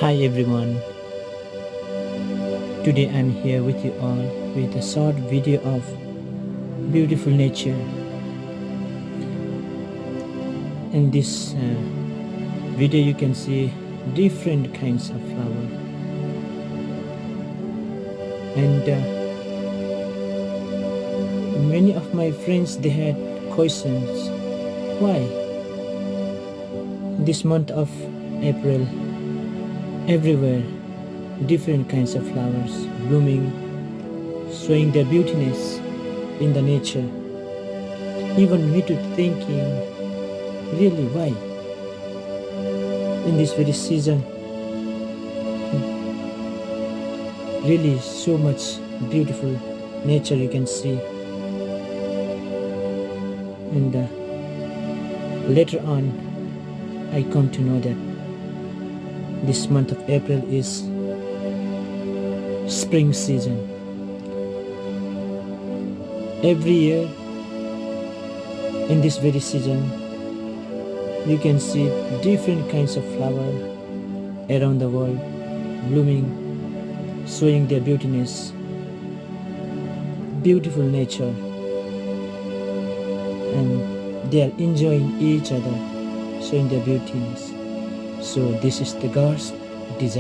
Hi everyone, today I'm here with you all with a short video of beautiful nature. In this video you can see different kinds of flower, and many of my friends they had questions why this month of April everywhere different kinds of flowers blooming, showing their beautiness in the nature. Even me too thinking, really why in this very season, really so much beautiful nature you can see. And later on I come to know that this month of April is spring season. Every year in this very season you can see different kinds of flower around the world blooming, showing their beautiness, beautiful nature, and they are enjoying each other, showing their beautiness. So this is the God's desire.